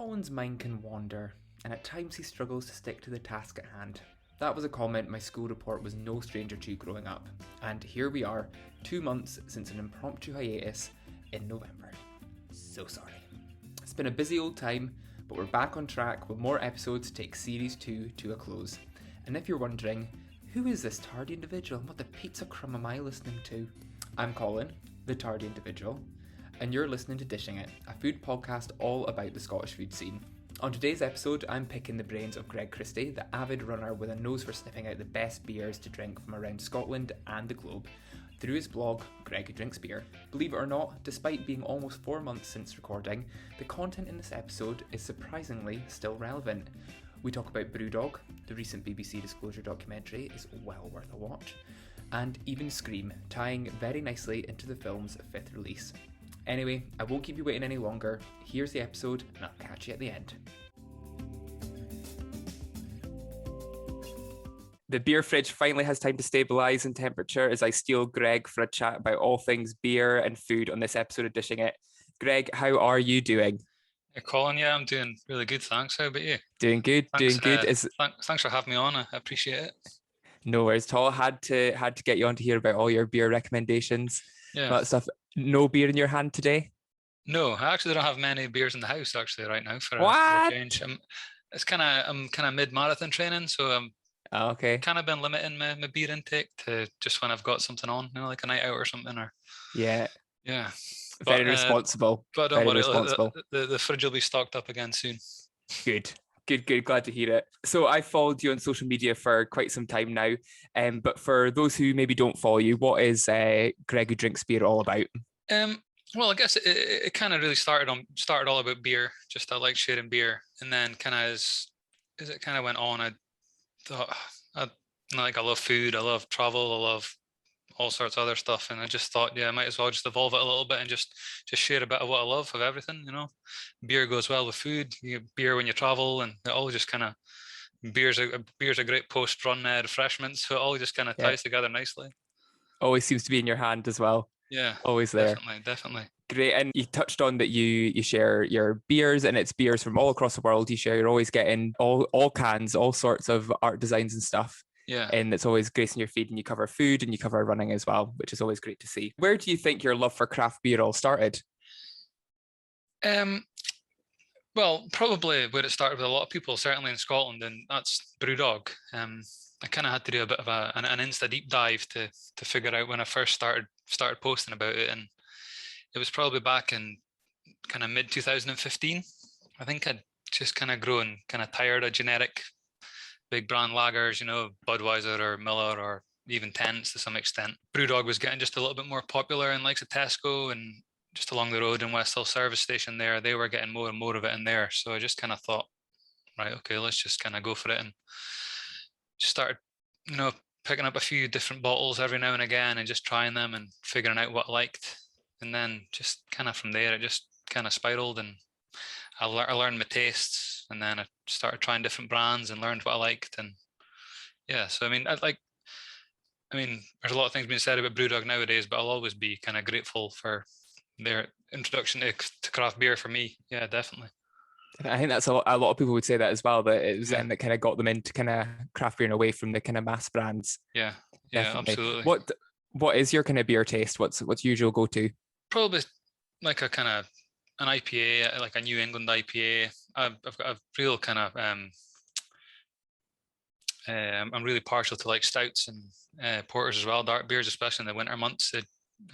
Colin's mind can wander, and at times he struggles to stick to the task at hand. That was a comment my school report was no stranger to growing up, and here we are, 2 months since an impromptu hiatus in November. So sorry. It's been a busy old time, but we're back on track with more episodes to take Series 2 to a close. And if you're wondering, who is this tardy individual and what the pizza crumb am I listening to? I'm Colin, the tardy individual, and you're listening to Dishin It, a food podcast all about the Scottish food scene. On today's episode, I'm picking the brains of Greg Christie, the avid runner with a nose for sniffing out the best beers to drink from around Scotland and the globe, through his blog, Greg Who Drinks Beer. Believe it or not, despite being almost 4 months since recording, the content in this episode is surprisingly still relevant. We talk about Brewdog, the recent BBC Disclosure documentary is well worth a watch, and even Scream, tying very nicely into the film's 5th release. Anyway, I won't keep you waiting any longer. Here's the episode, and I'll catch you at the end. The beer fridge finally has time to stabilise in temperature as I steal Greg for a chat about all things beer and food on this episode of Dishing It. Greg, how are you doing? Hey Colin, yeah, I'm doing really good, thanks. How about you? Doing good, Thanks, doing good. Thanks for having me on. I appreciate it. No worries at all. Had to get you on to hear about all your beer recommendations. Yeah. That stuff. No beer in your hand today? No, I actually don't have many beers in the house actually right now for a change. I'm kind of mid-marathon training, so I'm okay. Kind of been limiting my beer intake to just when I've got something on, like a night out or something, or yeah. But, Very responsible. But don't Very worry, responsible. The fridge will be stocked up again soon. Good. Glad to hear it. So I followed you on social media for quite some time now. But for those who maybe don't follow you, what is Greg Who Drinks Beer all about? Well, I guess it kind of really started all about beer. Just I like sharing beer, and then kind of as it kind of went on, I thought I love food, I love travel, I love all sorts of other stuff, and I just thought, I might as well just evolve it a little bit and just share a bit of what I love of everything. Beer goes well with food. You get beer when you travel, and it all just kind of beer's a great post-run refreshment, so it all just kind of ties together nicely. Always seems to be in your hand as well. Yeah, always there. Definitely. Great. And you touched on that you share your beers, and it's beers from all across the world. You're always getting all cans, all sorts of art designs and stuff. Yeah. And it's always gracing your feed, and you cover food and you cover running as well, which is always great to see. Where do you think your love for craft beer all started? Well, probably where it started with a lot of people, certainly in Scotland, and that's Brewdog. I kind of had to do a bit of an Insta deep dive to figure out when I first started posting about it, and it was probably back in kind of mid 2015. I think I'd just kind of grown kind of tired of generic big brand lagers, Budweiser or Miller or even Tennent's to some extent. Brewdog was getting just a little bit more popular in likes of Tesco, and just along the road in West Hill service station there, they were getting more and more of it in there. So I just kind of thought, right, okay, let's just kind of go for it, and just started, picking up a few different bottles every now and again and just trying them and figuring out what I liked. And then just kind of from there, it just kind of spiraled, and I learned my tastes, and then I started trying different brands and learned what I liked. And so there's a lot of things being said about Brewdog nowadays, but I'll always be kind of grateful for their introduction to craft beer for me. Yeah, definitely. I think that's a lot of people would say that as well, that it was them that kind of got them into kind of craft beer and away from the kind of mass brands. Yeah, definitely. Absolutely. What is your kind of beer taste? What's usual go-to? Probably like a kind of an IPA, like a New England IPA. I've got a real kind of I'm really partial to like stouts and porters as well, dark beers, especially in the winter months,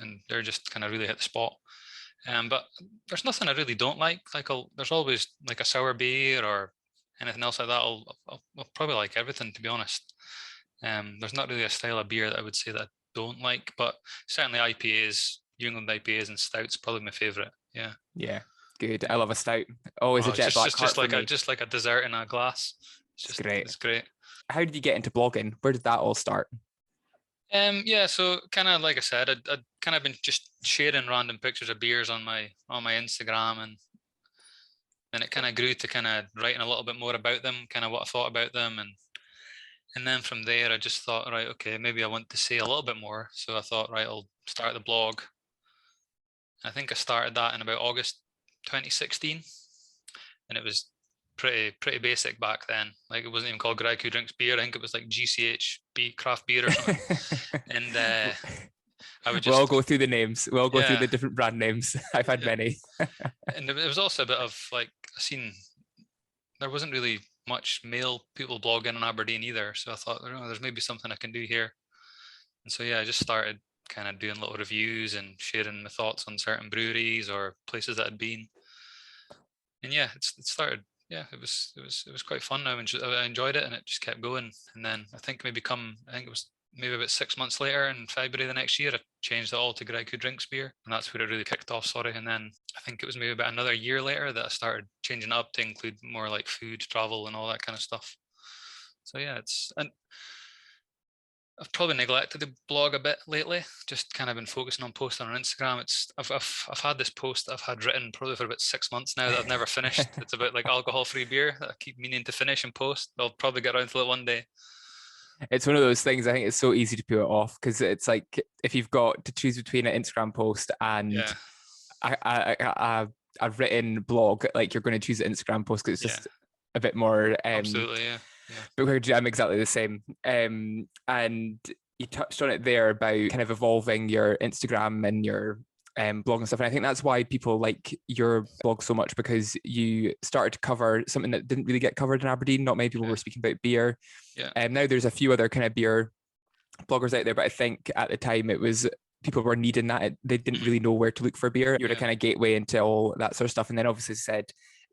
and they're just kind of really hit the spot. But there's nothing I really don't like. There's always like a sour beer or anything else like that. I'll probably like everything, to be honest. There's not really a style of beer that I would say that I don't like, but certainly IPAs, New England IPAs and stouts, probably my favorite. Yeah. Yeah. Good. I love a stout. Always a jet black. Just like a dessert in a glass. It's great. It's great. How did you get into blogging? Where did that all start? So kind of like I said, I'd kind of been just sharing random pictures of beers on my Instagram, and then it kind of grew to kind of writing a little bit more about them, kind of what I thought about them, and then from there I just thought, right, okay, maybe I want to say a little bit more. So I thought, right, I'll start the blog. I think I started that in about August 2016, and it was pretty basic back then. Like it wasn't even called Greg Who Drinks Beer. I think it was like GCHB craft beer or something. And I would We'll all just, go through the names. We'll all go through yeah. the different brand names. I've had many. And there was also a bit of like, I seen there wasn't really much male people blogging in Aberdeen either. So I thought, oh, there's maybe something I can do here. And so yeah, I just started kind of doing little reviews and sharing my thoughts on certain breweries or places that I'd been. And yeah, it started. Yeah, it was quite fun. I enjoyed it, and it just kept going. And then I think I think it was maybe about 6 months later in February the next year, I changed it all to Greg Who Drinks Beer, and that's where it really kicked off. Sorry, and then I think it was maybe about another year later that I started changing it up to include more like food, travel, and all that kind of stuff. So yeah, and I've probably neglected the blog a bit lately. Just kind of been focusing on posting on Instagram. I've had this post that I've had written probably for about 6 months now that I've never finished. It's about like alcohol-free beer that I keep meaning to finish and post. I'll probably get around to it one day. It's one of those things. I think it's so easy to put it off because it's like if you've got to choose between an Instagram post and Yeah, a written blog, like you're going to choose an Instagram post because it's just a bit more. Absolutely, yeah. But I'm exactly the same. And you touched on it there about kind of evolving your Instagram and your blog and stuff. And I think that's why people like your blog so much, because you started to cover something that didn't really get covered in Aberdeen. Not many people were speaking about beer. Yeah. Now there's a few other kind of beer bloggers out there, but I think at the time it was people were needing that. They didn't really know where to look for beer. You were a kind of gateway into all that sort of stuff. And then obviously said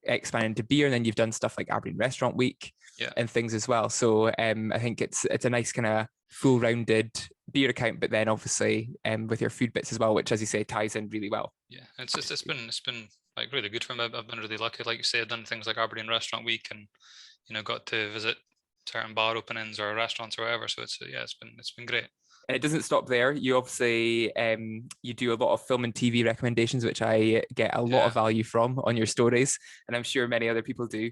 expand into beer, and then you've done stuff like Aberdeen Restaurant Week and things as well. So I think it's a nice kind of full-rounded beer account, but then obviously with your food bits as well, which, as you say, ties in really well. Yeah, it's been like really good for me. I've been really lucky, like you say. I've done things like Aberdeen Restaurant Week, and got to visit certain bar openings or restaurants or whatever. So it's been great. And it doesn't stop there. You obviously you do a lot of film and TV recommendations, which I get a lot of value from on your stories, and I'm sure many other people do.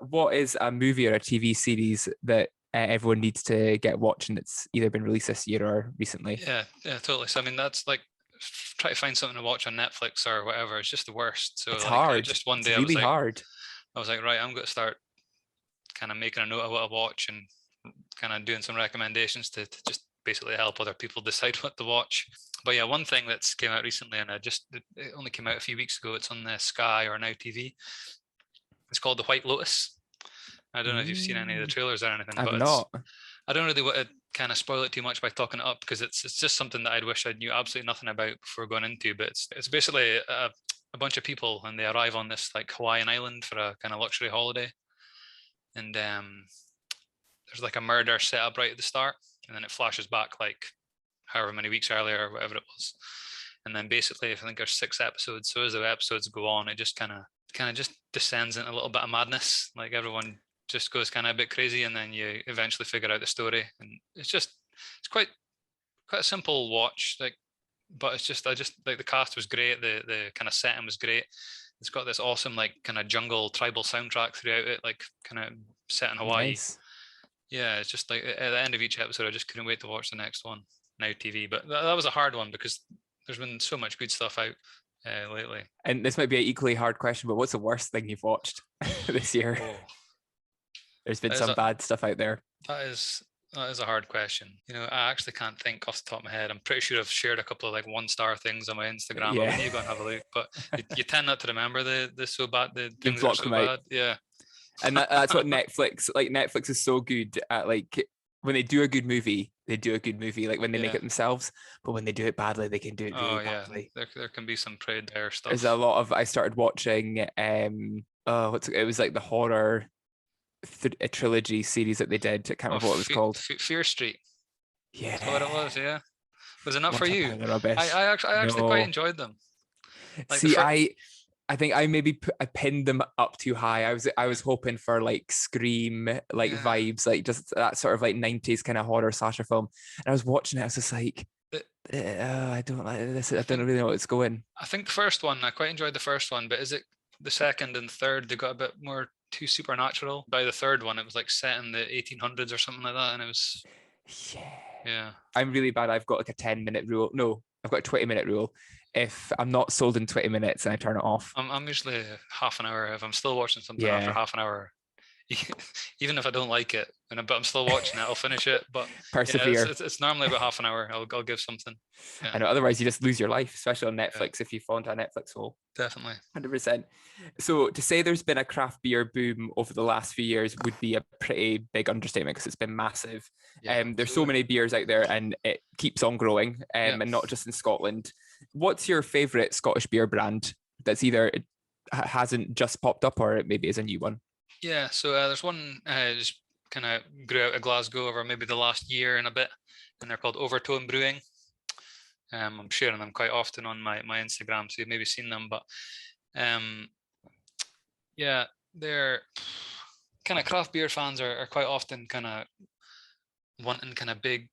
What is a movie or a TV series that everyone needs to get watching that's either been released this year or recently? Yeah, totally. So I mean, that's like try to find something to watch on Netflix or whatever. It's just the worst. So it's like, hard. Just one day it's really hard. I was like, right, I'm going to start kind of making a note of what I watch and kind of doing some recommendations to just basically help other people decide what to watch. But yeah, one thing that's came out recently, and it only came out a few weeks ago. It's on the Sky or Now TV. It's called The White Lotus. I don't know if you've seen any of the trailers or anything. I've not. I don't really want to kind of spoil it too much by talking it up, because it's just something that I'd wish I knew absolutely nothing about before going into. But it's basically a bunch of people, and they arrive on this like Hawaiian island for a kind of luxury holiday, and there's like a murder set up right at the start, and then it flashes back like however many weeks earlier or whatever it was. And then basically, I think there's 6 episodes. So as the episodes go on, it just kind of just descends into a little bit of madness. Like everyone just goes kind of a bit crazy, and then you eventually figure out the story. And it's quite a simple watch. Like, but I just like the cast was great. The kind of setting was great. It's got this awesome like kind of jungle tribal soundtrack throughout it, like kind of set in Hawaii. Nice. Yeah, it's just like at the end of each episode, I just couldn't wait to watch the next one. Now TV, but that was a hard one because there's been so much good stuff out lately. And this might be an equally hard question, but what's the worst thing you've watched this year? Oh, there's been some bad stuff out there. That is a hard question. I actually can't think off the top of my head. I'm pretty sure I've shared a couple of like 1-star things on my Instagram. Yeah. I'll need to go and have a look. But you tend not to remember the so bad, the things that are so bad. Yeah. And that's what Netflix is so good at. Like when they do a good movie, they do a good movie. Like when they make it themselves, but when they do it badly, they can do it really badly. There can be some pretty dire stuff. There's a lot of. I started watching. It was like the horror a trilogy series that they did. I can't remember what it was called. Fear Street. Yeah. That's what it was. Yeah. Was it not for you? I actually quite enjoyed them. Like see, I think I I pinned them up too high. I was hoping for like Scream vibes, like just that sort of like 90s kind of horror slasher film. And I was watching it, I was just like, I don't like this. I don't really know where it's going. I think the first one, I quite enjoyed the first one, but is it the second and third, they got a bit more too supernatural? By the third one, it was like set in the 1800s or something like that, and it was I'm really bad. I've got like a 10-minute rule. No, I've got a 20-minute rule. if I'm not sold in 20 minutes and I turn it off. I'm usually half an hour. If I'm still watching something after Yeah, half an hour, even if I don't like it, but I'm still watching it, I'll finish it. But yeah, persevere. it's normally about half an hour. I'll give something. Yeah, I know, otherwise you just lose your life, especially on yeah, Netflix if you fall into a Netflix hole. definitely. 100%. So to say there's been a craft beer boom over the last few years would be a pretty big understatement because it's been massive. Yeah, There's so absolutely. many beers out there and it keeps on growing, Yeah. and not just in Scotland. What's your favourite Scottish beer brand that's either hasn't just popped up or it maybe is a new one? Yeah, so there's one just kind of grew out of Glasgow over maybe the last year and a bit, and they're called Overtone Brewing. I'm sharing them quite often on my Instagram, so you've maybe seen them. But um, yeah, they're kind of craft beer fans are quite often kind of wanting kind of big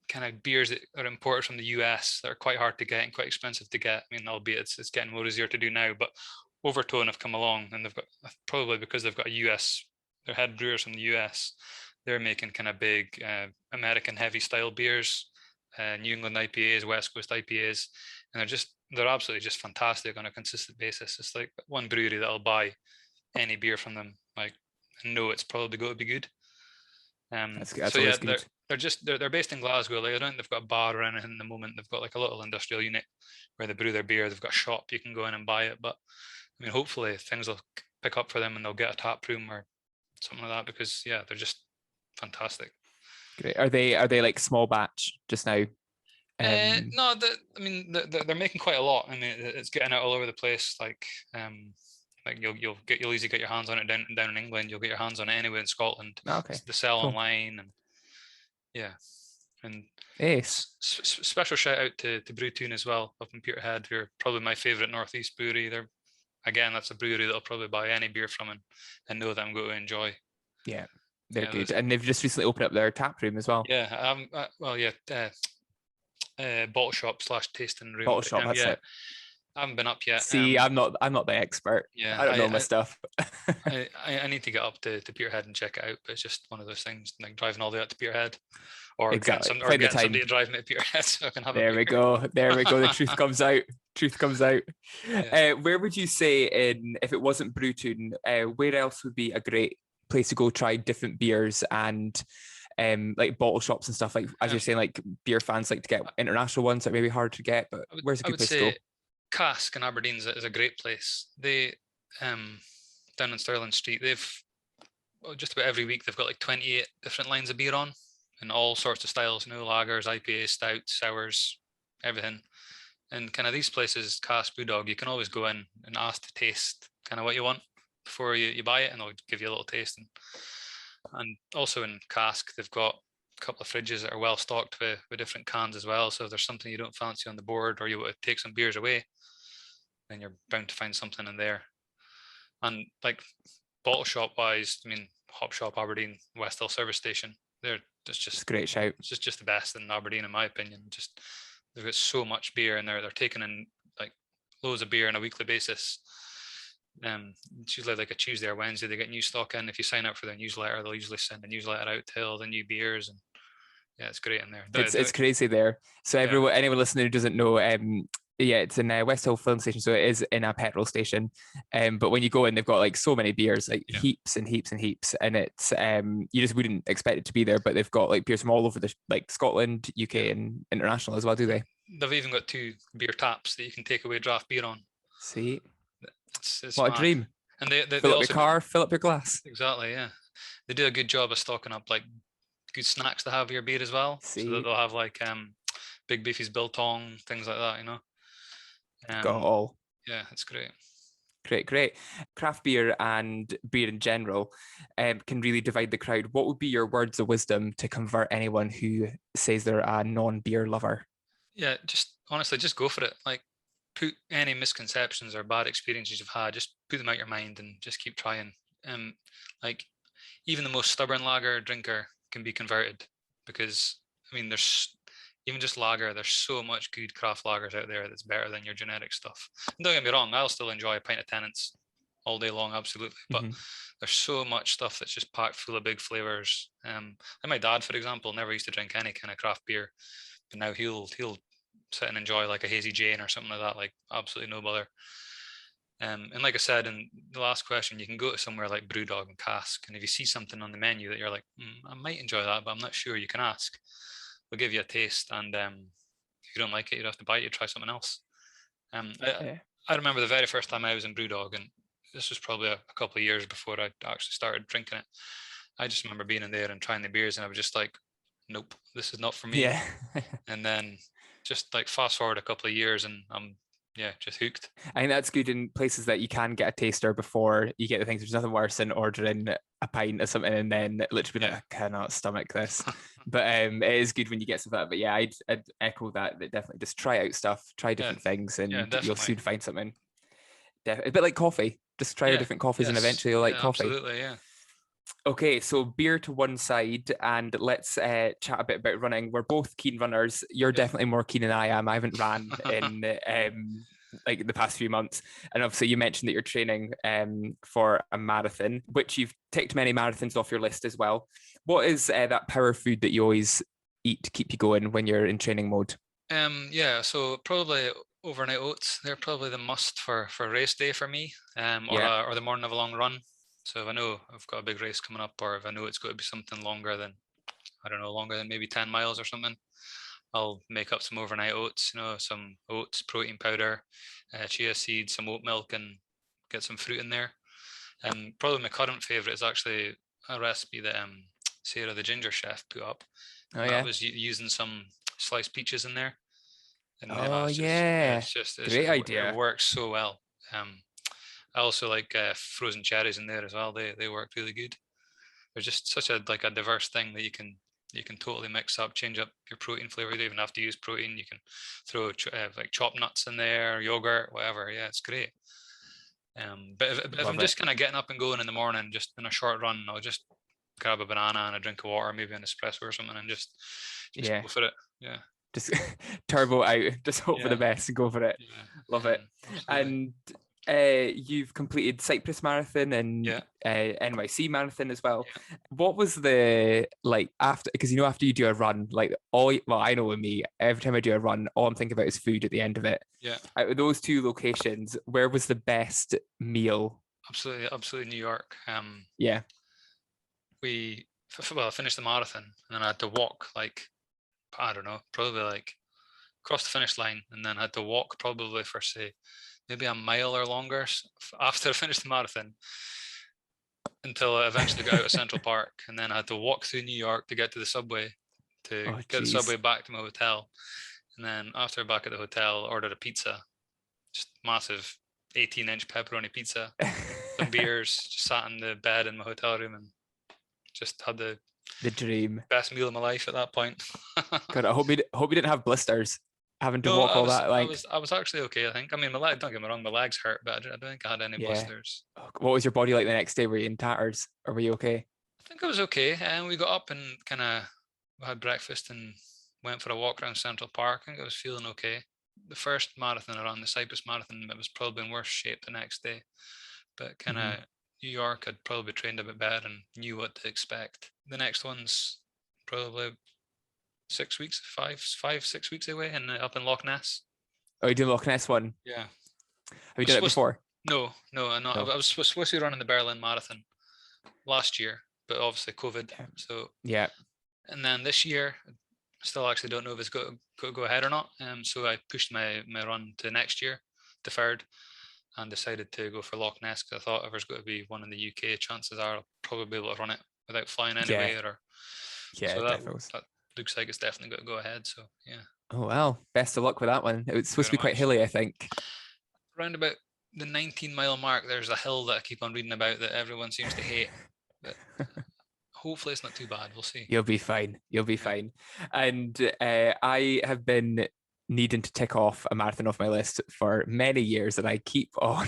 kind of beers that are imported from the US that are quite hard to get and quite expensive to get. I mean, albeit it's getting more easier to do now, but Overtone have come along and they've got, probably because they've got a US, their head brewers from the US, they're making kind of big American heavy style beers, New England IPAs, West Coast IPAs, and they're absolutely just fantastic on a consistent basis. It's like one brewery that I'll buy any beer from them, like, and know it's probably going to be good. That's So yeah, always good. they're based in Glasgow. Like, I don't think they've got a bar or anything in the moment. They've got like a little industrial unit where they brew their beer. They've got a shop you can go in and buy it. But I mean, hopefully things will pick up for them and they'll get a tap room or something like that because yeah, they're just fantastic. Great. Are they like small batch just now? No, I mean they're making quite a lot. I mean it's getting out all over the place. Like you'll easily get your hands on it down in England. You'll get your hands on it anywhere in Scotland. Okay, They sell cool. online and yeah, and Ace. special shout out to Brewtoon as well up in Peterhead, who are probably my favourite northeast brewery. That's a brewery that I'll probably buy any beer from and know that I'm going to enjoy. Yeah, they're Yeah, good, and they've just recently opened up their tap room as well. yeah. Well, yeah. Bottle shop slash tasting room. Bottle But shop, that's yeah, it. I haven't been up yet. See, I'm not the expert. Yeah, I don't know my stuff. I need to get up to Peterhead and check it out, but it's just one of those things like driving all the way out to Peterhead, or Exactly. or Find the getting time. somebody to drive me to Peterhead so I can have a There beer. we go. There we go. The truth comes out. Truth comes out. Yeah. Where would you say, if it wasn't Brewtown, where else would be a great place to go try different beers and like bottle shops and stuff? Like as you're Um, saying, like beer fans like to get international ones that may be hard to get, but where's a I good would place to go? say Cask in Aberdeen is a great place. They down in Stirling Street, just about every week they've got like 28 different lines of beer on, and all sorts of styles. Lagers, IPAs, stouts, sours, everything. And kind of these places, Cask, Brewdog, you can always go in and ask to taste kind of what you want before you buy it, and they'll give you a little taste. And also in Cask, they've got a couple of fridges that are well stocked with different cans as well. So if there's something you don't fancy on the board or you want to take some beers away, then you're bound to find something in there. And like bottle shop wise, I mean, Hop Shop Aberdeen, West Hill Service Station, It's a great shout. it's just the best in Aberdeen in my opinion. Just they've got so much beer and they're taking in like loads of beer on a weekly basis. It's usually like a Tuesday or Wednesday they get new stock in. If you sign up for their newsletter, they'll usually send a newsletter out to all the new beers, and yeah, it's great in there. It's crazy there. So Yeah, anyone listening who doesn't know, yeah, it's in West Hill Filling Station, so it is in a petrol station. But when you go in, they've got like so many beers, like yeah. heaps and heaps and heaps, and it's you just wouldn't expect it to be there. But they've got like beers from all over the like Scotland, UK, and international as well, do they? They've even got 2 beer taps that you can take away draft beer on. See, It's what a mad. dream! And they Fill up your also car, fill up your glass. exactly, yeah. They do a good job of stocking up like good snacks to have your beer as well. So that See, they'll have like Big Beefy's biltong, things like that, got it Um all. yeah, it's great. Great, great. Craft beer and beer in general can really divide the crowd. What would be your words of wisdom to convert anyone who says they're a non-beer lover? Yeah, just honestly just go for it. Like put any misconceptions or bad experiences you've had, just put them out your mind and just keep trying. Like even the most stubborn lager drinker can be converted because I mean there's even just lager, there's so much good craft lagers out there that's better than your generic stuff. And don't get me wrong, I'll still enjoy a pint of Tennent's all day long, absolutely. But Mhm. there's so much stuff that's just packed full of big flavors. Like my dad, for example, never used to drink any kind of craft beer, but now he'll sit and enjoy like a hazy Jane or something like that. Like absolutely no bother. And like I said in the last question, you can go to somewhere like Brewdog and Cask, and if you see something on the menu that you're like, I might enjoy that, but I'm not sure, you can ask. They'll give you a taste, and if you don't like it, you'd have to buy it. You try something else. Yeah. I remember the very first time I was in Brewdog, and this was probably a couple of years before I actually started drinking it. I just remember being in there and trying the beers, and I was just like, nope, this is not for me. Yeah. And then just like fast forward a couple of years, and I'm just hooked. I think that's good in places that you can get a taster before you get the things. There's nothing worse than ordering a pint or something and then literally be like, I cannot stomach this. But it is good when you get something. But yeah, I'd echo that. That definitely just try out stuff, try different things, and you'll definitely. soon find something. A bit like coffee. Just try different coffees, and eventually you'll like coffee. Absolutely, yeah. Okay, so beer to one side, and let's chat a bit about running. We're both keen runners. You're definitely more keen than I am. I haven't ran in like the past few months, and obviously you mentioned that you're training for a marathon, which you've ticked many marathons off your list as well. What is that power food that you always eat to keep you going when you're in training mode? So probably overnight oats. They're probably the must for race day for me, or the morning of a long run. So if I know I've got a big race coming up, or if I know it's going to be something longer than, I don't know, longer than maybe 10 miles or something, I'll make up some overnight oats, some oats, protein powder, chia seeds, some oat milk, and get some fruit in there. Probably my current favorite is actually a recipe that Sarah, the ginger chef, put up. That was using some sliced peaches in there. And Great idea. It works so well. I also like frozen cherries in there as well. They work really good. There's just such a diverse thing that you can totally mix up, change up your protein flavor. You don't even have to use protein. You can throw like chopped nuts in there, yogurt, whatever. Yeah, it's great. But if I'm just kind of getting up and going in the morning, just in a short run, I'll just grab a banana and a drink of water, maybe an espresso or something, and just go for it. Yeah. Just turbo out. Just hope for the best and go for it. Yeah. Love it. Absolutely. And you've completed Cyprus Marathon and NYC Marathon as well. Yeah. What was the after? Because after you do a run, I know with me, every time I do a run, all I'm thinking about is food at the end of it. Yeah. Out of those two locations, where was the best meal? Absolutely, New York. Yeah. I finished the marathon and then I had to walk I don't know, probably across the finish line, and then had to walk probably for say maybe a mile or longer after I finished the marathon until I eventually got out of Central Park, and then I had to walk through New York to get to the subway get the subway back to my hotel, and then after back at the hotel, ordered a pizza, just massive 18-inch pepperoni pizza, some beers, just sat in the bed in my hotel room and just had the dream. Best meal of my life at that point. God, I hope you didn't have blisters having to walk all that. I was actually okay, I think. I mean, my leg, don't get me wrong, my legs hurt, but I don't think I had any blisters. What was your body like the next day? Were you in tatters or were you okay? I think I was okay. And we got up and kind of had breakfast and went for a walk around Central Park. I think I was feeling okay. The first marathon I ran, the Cyprus Marathon, I was probably in worse shape the next day. But kind of New York, I'd probably trained a bit better and knew what to expect. The next one's probably 6 weeks, 6 weeks away, and up in Loch Ness. Oh, you doing Loch Ness one? Yeah. Have you done it before? No. I was supposed to be running the Berlin Marathon last year, but obviously COVID. So yeah. And then this year, I still actually don't know if it's going to go ahead or not. So I pushed my run to next year, deferred, and decided to go for Loch Ness because I thought if there's going to be one in the UK, chances are I'll probably be able to run it without flying anyway. So that looks like it's definitely going to go ahead. So yeah. Oh well, best of luck with that one. It's supposed to be quite hilly, I think. Around about the 19-mile mark, there's a hill that I keep on reading about that everyone seems to hate. But hopefully it's not too bad. We'll see. You'll be fine. Fine. And I have been needing to tick off a marathon off my list for many years, and I keep on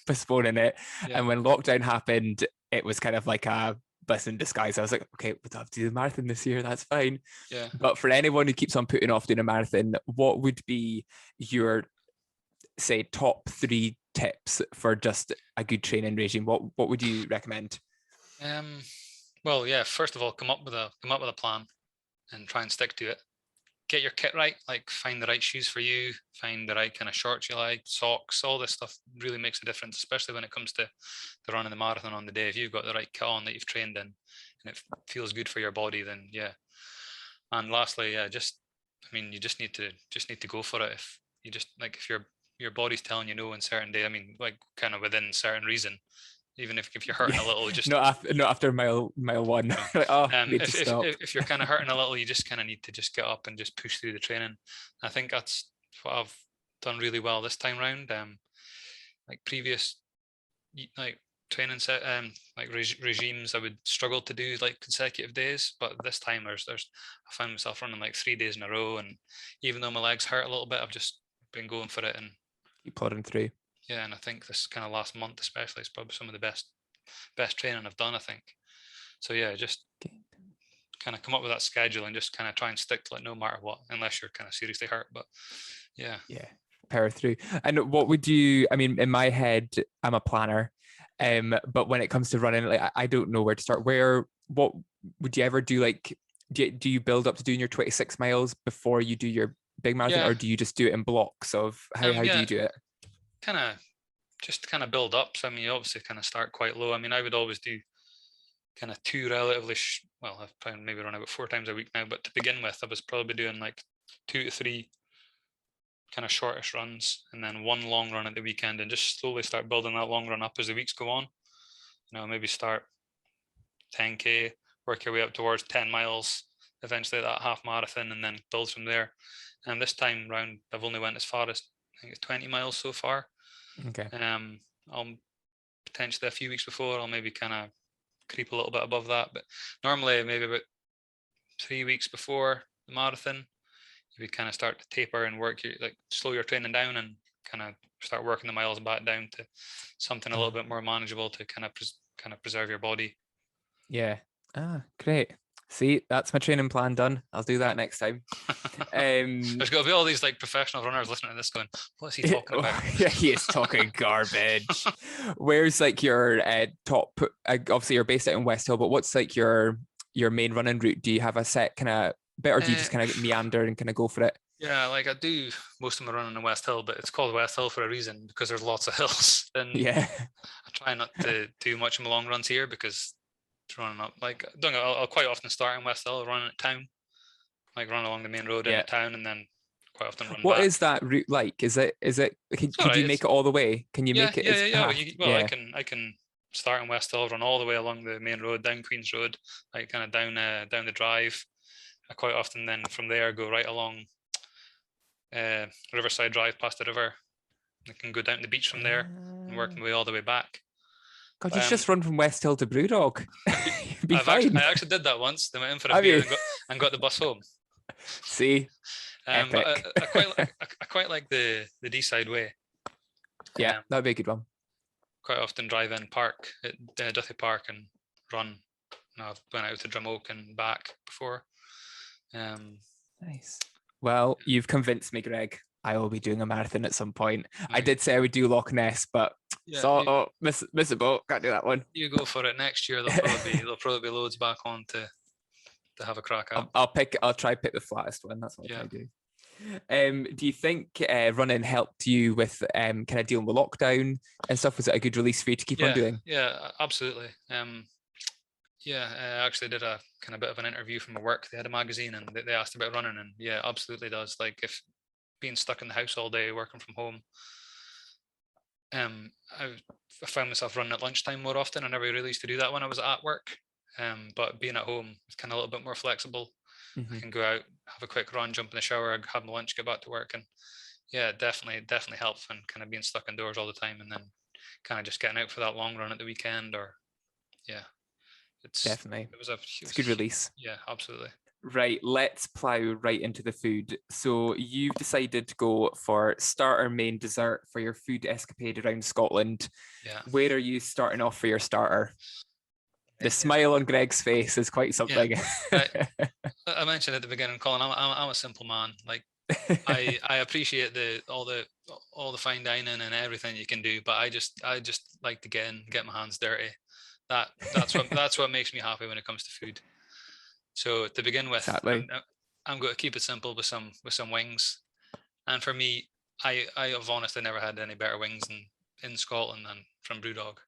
postponing it. Yeah. And when lockdown happened, it was kind of like a blessing in disguise. I was like, okay, we'll have to do the marathon this year. That's fine. Yeah. But for anyone who keeps on putting off doing a marathon, what would be your, say, top 3 tips for just a good training regime? What would you recommend? Well, yeah. First of all, come up with a plan and try and stick to it. get your kit right, like find the right shoes for you, find the right kind of shorts you like, socks, all this stuff really makes a difference, especially when it comes to running the marathon on the day. If you've got the right kit on that you've trained in and it feels good for your body, then yeah. And lastly, yeah, you just need to go for it. If you just like, if your body's telling you no on certain day, I mean, like kind of within certain reason, even if you're hurting a little, just not after mile one. no. Like, need to stop. If you're kind of hurting a little, you just kind of need to just get up and just push through the training. I think that's what I've done really well this time round. Like previous like training set like regimes, I would struggle to do like consecutive days, but this time I found myself running like 3 days in a row, and even though my legs hurt a little bit, I've just been going for it and keep plodding through. Yeah, and I think this kind of last month especially is probably some of the best training I've done, I think. So yeah, just kind of come up with that schedule and just kind of try and stick to it no matter what, unless you're kind of seriously hurt. But yeah, power through. And what would you, I mean, in my head, I'm a planner, but when it comes to running, like I don't know where to start. What would you ever do? Like, do you build up to doing your 26 miles before you do your big marathon, or do you just do it in blocks of how do you do it? Kind of build up. So I mean, you obviously kind of start quite low. I mean, I would always do kind of two relatively I've probably maybe run about 4 times a week now, but to begin with I was probably doing like 2 to 3 kind of shortish runs and then 1 long run at the weekend, and just slowly start building that long run up as the weeks go on. Maybe start 10k, work your way up towards 10 miles, eventually that half marathon, and then build from there. And this time round I've only went as far as I think it's 20 miles so far. Okay. I'll potentially a few weeks before I'll maybe kind of creep a little bit above that, but normally maybe about 3 weeks before the marathon you would kind of start to taper and slow your training down and kind of start working the miles back down to something a little bit more manageable to kind of preserve your body. Yeah. Great. See, that's my training plan done. I'll do that next time. There's got to be all these like professional runners listening to this going, what's he talking about? Yeah, he is talking garbage. Where's like your top, obviously you're based out in West Hill, but what's like your main running route? Do you have a set kind of bit, or do you just kind of meander and kind of go for it? Yeah, like I do most of my running in West Hill, but it's called West Hill for a reason, because there's lots of hills. And yeah, I try not to do much of my long runs here, because running up, like I'll quite often start in West Hill, run at town, like run along the main road into town, and then quite often run What back. is that route like? Is it could you make it all the way? Can you make it? I can start in West Hill, run all the way along the main road, down Queen's Road, like kind of down the drive. I quite often then from there go right along Riverside Drive past the river. I can go down to the beach from there and work my way all the way back. God, you just run from West Hill to Brewdog. Be fine. I actually did that once. They went in for a beer and got the bus home. See, epic. I quite like the D-side way. Yeah, that'd be a good one. Quite often drive in park at Duthie Park and run. I've went out to Drumoak and back before. Nice. Well, you've convinced me, Greg. I will be doing a marathon at some point. I did say I would do Loch Ness, but miss a boat. Can't do that one. You go for it next year. There'll probably be loads back on to have a crack at. I'll try pick the flattest one. That's what I'll try to do. Do you think running helped you with kind of dealing with lockdown and stuff? Was it a good release for you to keep on doing? Yeah, absolutely. I actually did a kind of bit of an interview from my work. They had a magazine and they asked about running, and yeah, absolutely does. Like, if being stuck in the house all day working from home, I found myself running at lunchtime more often. I never really used to do that when I was at work, but being at home is kind of a little bit more flexible. Mm-hmm. I can go out, have a quick run, jump in the shower, have my lunch, get back to work, and yeah, definitely helps. And kind of being stuck indoors all the time, and then kind of just getting out for that long run at the weekend, or it's a good release. Yeah, absolutely. Right, let's plow right into the food. So you've decided to go for starter, main, dessert for your food escapade around Scotland. Yeah. Where are you starting off for your starter? The smile on Greg's face is quite something. Yeah. I mentioned at the beginning, Colin, I'm a simple man. Like, I appreciate all the fine dining and everything you can do, but I just like to get my hands dirty. That's what makes me happy when it comes to food. So to begin with, exactly. I'm going to keep it simple with some wings. And for me, I have honestly never had any better wings in Scotland than from Brewdog.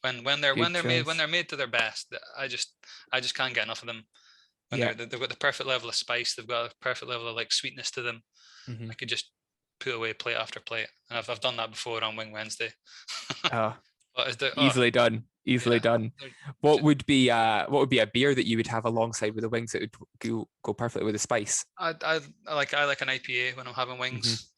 When they're made to their best, I just can't get enough of them. When they've got the perfect level of spice, they've got a perfect level of like sweetness to them. I could just put away plate after plate, and I've done that before on Wing Wednesday. Easily done. What would be a beer that you would have alongside with the wings that would go perfectly with the spice? I like an IPA when I'm having wings.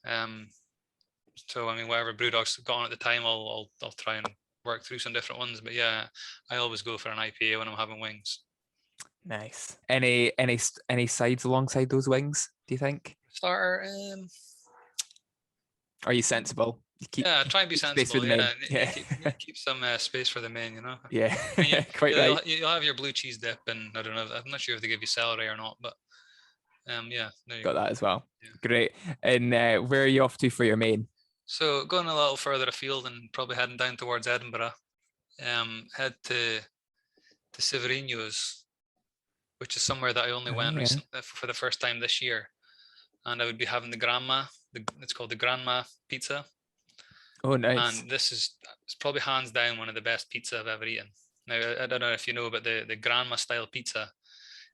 So I mean, whatever Brewdog's got on at the time, I'll try and work through some different ones. But yeah, I always go for an IPA when I'm having wings. Nice. Any sides alongside those wings, do you think? Starter. Are you sensible? Try and be sensible. Space for the main. Keep some space for the main. Yeah, quite right. You'll have your blue cheese dip, and I don't know. I'm not sure if they give you celery or not, but yeah, got that as well. Yeah. Great. And where are you off to for your main? So going a little further afield and probably heading down towards Edinburgh. Head to Severino's, which is somewhere that I only went recently for the first time this year, and I would be having the Grandma. It's called the Grandma Pizza. Oh, nice. And it's probably hands down one of the best pizza I've ever eaten. Now, I don't know if you know about the Grandma style pizza.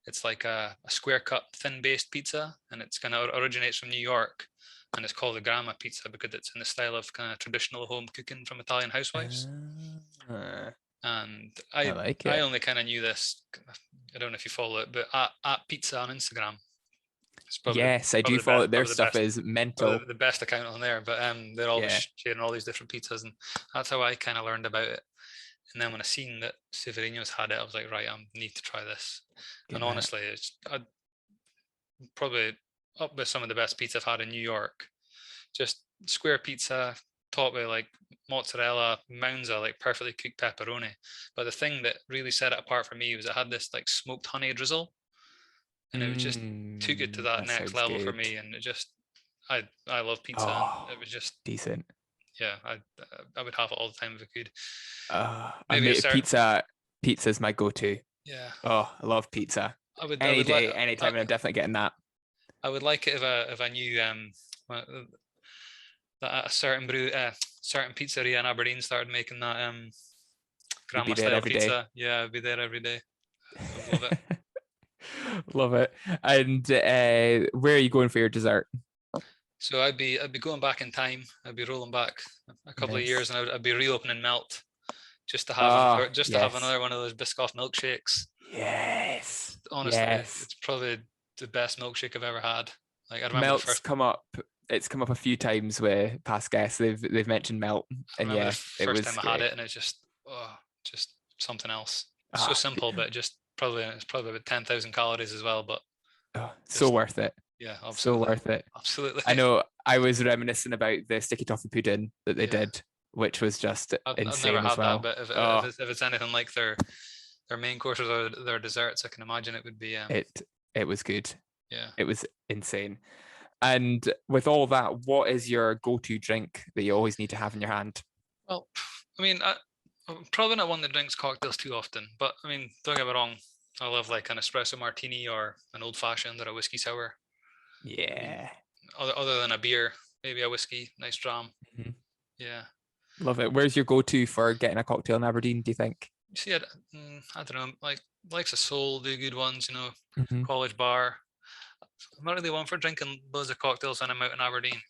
It's like a square cut, thin based pizza, and it's kind of originates from New York, and it's called the Grandma pizza because it's in the style of kind of traditional home cooking from Italian housewives. And I like it. I only kind of knew this. I don't know if you follow it, but at Pizza on Instagram. Yes, I do follow it. Their stuff is mental. The best account on there, but they're always sharing all these different pizzas, and that's how I kind of learned about it. And then when I seen that Severino's had it, I was like, right, I need to try this. And honestly, it's probably up with some of the best pizza I've had in New York. Just square pizza, topped with like mozzarella, mounds of like perfectly cooked pepperoni. But the thing that really set it apart for me was it had this like smoked honey drizzle. And it just took it to that next level for me. And it just, I love pizza. It was just decent. Yeah, I would have it all the time if I could. Pizza's my go-to. Yeah. Oh, I love pizza. Anytime, I'm definitely getting that. I would like it if I knew that a certain pizzeria in Aberdeen started making that Grandma style pizza. Yeah, I'd be there every day. I love it. Love it. And where are you going for your dessert? So I'd be going back in time. I'd be rolling back a couple of years, and I'd be reopening Melt just to have to have another one of those Biscoff milkshakes. Yes. Honestly, it's probably the best milkshake I've ever had. Like I remember Melt's come up. It's come up a few times with past guests. They've mentioned Melt, and the first time I had it, and it's just something else. So simple, but just it's probably about 10,000 calories as well. But so worth it. Yeah, absolutely. So worth it. Absolutely. I know. I was reminiscing about the sticky toffee pudding that they did, which was just insane. I've never had that, but if it's anything like their main courses or their desserts, I can imagine it would be. It was good. Yeah, it was insane. And with all that, what is your go-to drink that you always need to have in your hand? Well, I mean, I'm probably not one that drinks cocktails too often, but I mean, don't get me wrong, I love like an espresso martini or an old fashioned or a whiskey sour. Yeah. I mean, other than a beer, maybe a whiskey, nice dram. Mm-hmm. Yeah. Love it. Where's your go-to for getting a cocktail in Aberdeen, do you think? You see, I don't know, likes of Soul do good ones, mm-hmm. College Bar. I'm not really one for drinking loads of cocktails when I'm out in Aberdeen.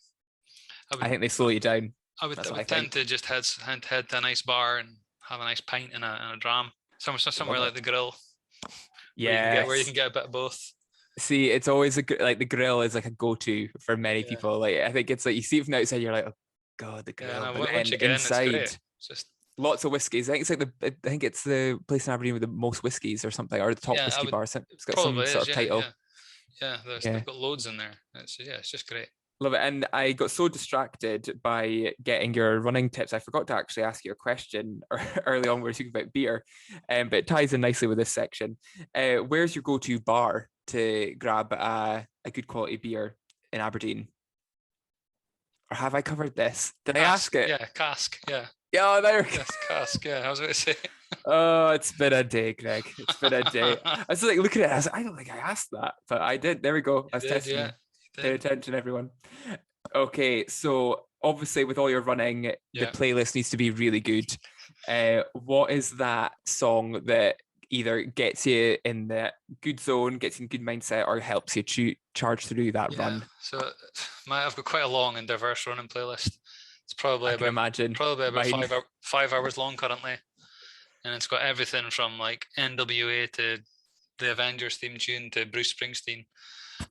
I think they slow you down. I would tend to just head to a nice bar and have a nice pint and a dram. Somewhere like the Grill. Yeah. Where you can get a bit of both. See, it's always like the Grill is like a go-to for many people. Like I think it's like you see it from the outside, you're like, oh god, the Grill. Yeah, but once you get inside, in, it's just lots of whiskies. I think it's the place in Aberdeen with the most whiskies or something, or the top whiskey bar. It's got some sort of title. Yeah, they've got loads in there. It's just great. Love it. And I got so distracted by getting your running tips. I forgot to actually ask you a question early on. We were talking about beer, but it ties in nicely with this section. Where's your go-to bar to grab a good quality beer in Aberdeen? Or have I covered this? Did I ask it? Yeah, Cask. Yeah. Yeah, there we go. Yes, cask. Yeah, I was about to say. Oh, it's been a day, Greg. It's been a day. I was like looking at it, I was like, I don't think I asked that, but I did. There we go. I was You did, testing yeah. you. You Pay did. attention, everyone. Okay, so obviously with all your running, the Yeah. playlist needs to be really good. What is that song that either gets you in the good zone, gets you in good mindset, or helps you charge through that Yeah. run? So I've got quite a long and diverse running playlist. It's I can imagine. probably about Mine. 5 hours long currently, and it's got everything from like NWA to the Avengers theme tune to Bruce Springsteen.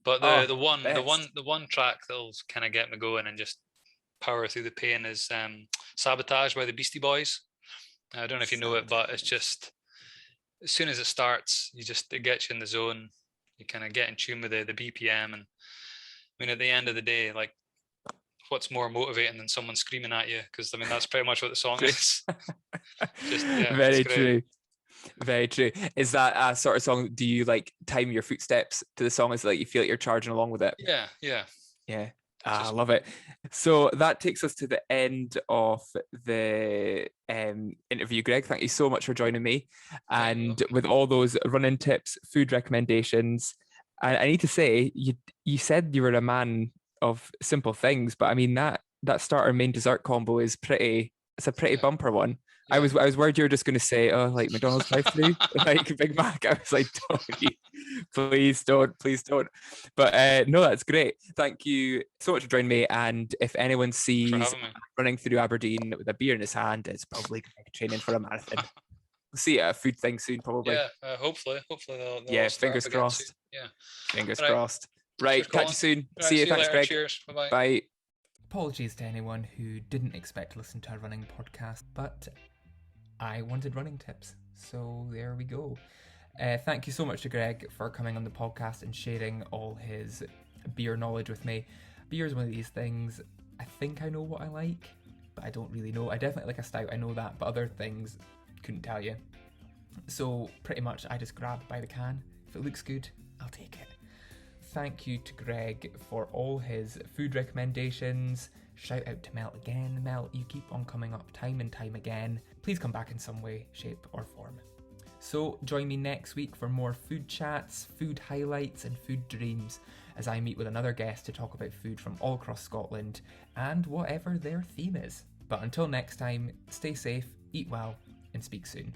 But Oh, the one track that'll kind of get me going and just power through the pain is "Sabotage" by the Beastie Boys. I don't know if you know it, but it's just as soon as it starts, it gets you in the zone. You kind of get in tune with the BPM, and I mean, at the end of the day, like, what's more motivating than someone screaming at you? Because I mean, that's pretty much what the song true. is. Just yeah, it's Very great. true. Very true. Is that a sort of song? Do you like time your footsteps to the song? Is it like you feel like you're charging along with it? Yeah, yeah. Yeah. I Just love it. So that takes us to the end of the interview, Greg. Thank you so much for joining me. yeah, you're And welcome. with all those running tips, food recommendations, I need to say you said you were a man of simple things, but I mean that starter main dessert combo is pretty. It's a pretty Yeah, bumper one. I yeah. was worried you were just going to say, oh, like McDonald's drive-through, like Big Mac. I was like, don't, please don't. But no, that's great. Thank you so much for joining me. And if anyone Thanks for sees having me. running through Aberdeen with a beer in his hand, it's probably training for a marathon. We'll see you at a food thing soon, probably. Yeah, hopefully they'll all Yeah, start up fingers again soon. crossed. Yeah. Fingers All right. crossed. Cheers, Right, catch you Colin. soon. All right. See you. See you Thanks, later. Greg. Cheers. Bye bye. Bye. Apologies to anyone who didn't expect to listen to a running podcast, but I wanted running tips, so there we go. Thank you so much to Greg for coming on the podcast and sharing all his beer knowledge with me. Beer is one of these things, I think I know what I like, but I don't really know. I definitely like a stout, I know that, but other things, couldn't tell you. So pretty much I just grab by the can. If it looks good, I'll take it. Thank you to Greg for all his food recommendations. Shout out to Mel again. Mel, you keep on coming up time and time again. Please come back in some way, shape or form. So join me next week for more food chats, food highlights and food dreams as I meet with another guest to talk about food from all across Scotland and whatever their theme is. But until next time, stay safe, eat well and speak soon.